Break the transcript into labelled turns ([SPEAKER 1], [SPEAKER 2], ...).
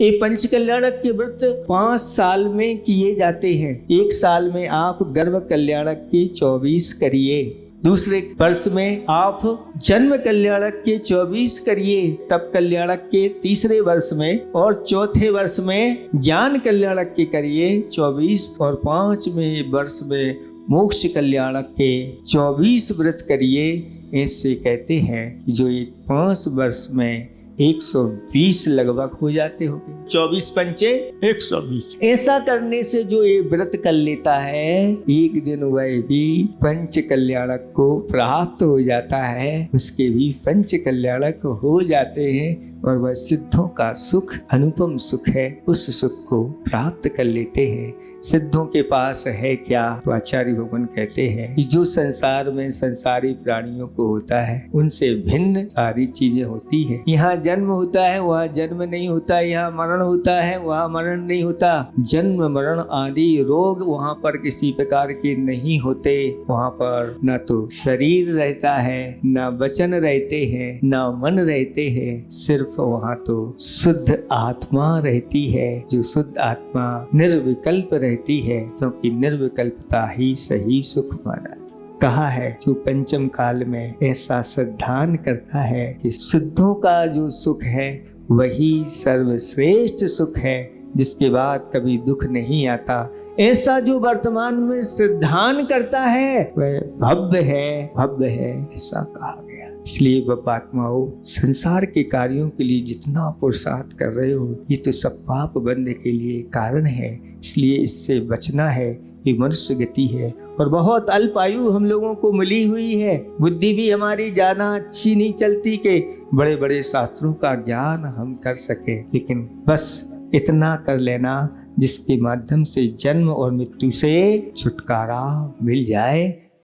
[SPEAKER 1] ये पंच कल्याणक के व्रत 5 साल में किए जाते हैं। 1 साल में आप गर्भ कल्याणक के 24 करिए, दूसरे वर्ष में आप जन्म कल्याणक के 24 करिए, तप कल्याणक के तीसरे वर्ष में, और चौथे वर्ष में ज्ञान कल्याणक के करिए 24, और 5वें वर्ष में मोक्ष कल्याणक के 24 व्रत करिए। ऐसे कहते हैं कि जो ये 5 वर्ष में 120 लगभग हो जाते होंगे। 24 पंचे 120। ऐसा करने से जो ये व्रत कर लेता है, एक दिन वह भी पंच कल्याणक को प्राप्त हो जाता है, उसके भी पंच कल्याणक हो जाते हैं, और वह सिद्धों का सुख अनुपम सुख है, उस सुख को प्राप्त कर लेते हैं। सिद्धों के पास है क्या? तो आचार्य भगवान कहते हैं कि जो संसार में संसारी प्राणियों को होता है, उनसे भिन्न सारी चीजें होती है। यहाँ जन्म होता है, वहाँ जन्म नहीं होता, यहाँ मरण होता है, वहाँ मरण नहीं होता। जन्म मरण आदि रोग वहाँ पर किसी प्रकार के नहीं होते। वहाँ पर न तो शरीर रहता है, न वचन रहते हैं, न मन रहते हैं, सिर्फ वहाँ तो शुद्ध आत्मा रहती है, जो शुद्ध आत्मा निर्विकल्प रहती है, क्योंकि निर्विकल्पता ही सही सुख माना कहा है। जो पंचम काल में ऐसा सिद्धांत करता है कि शुद्धों का जो सुख है वही सर्वश्रेष्ठ सुख है, जिसके बाद कभी दुख नहीं आता, ऐसा जो वर्तमान में सिद्धांत करता है वह भव्य है, भव्य है, ऐसा कहा गया। इसलिए बापात्माओं, संसार के कार्यों के लिए जितना पुरुषार्थ कर रहे हो, ये तो सब पाप बंद के लिए कारण है, इसलिए इससे बचना है। ये मनुष्य गति है और बहुत अल्प आयु हम लोगों को मिली हुई है। बुद्धि भी हमारी ज्यादा अच्छी नहीं चलती कि बड़े बड़े शास्त्रों का ज्ञान हम कर सके, लेकिन बस इतना कर लेना जिसके माध्यम से जन्म और मृत्यु से छुटकारा मिल जाए।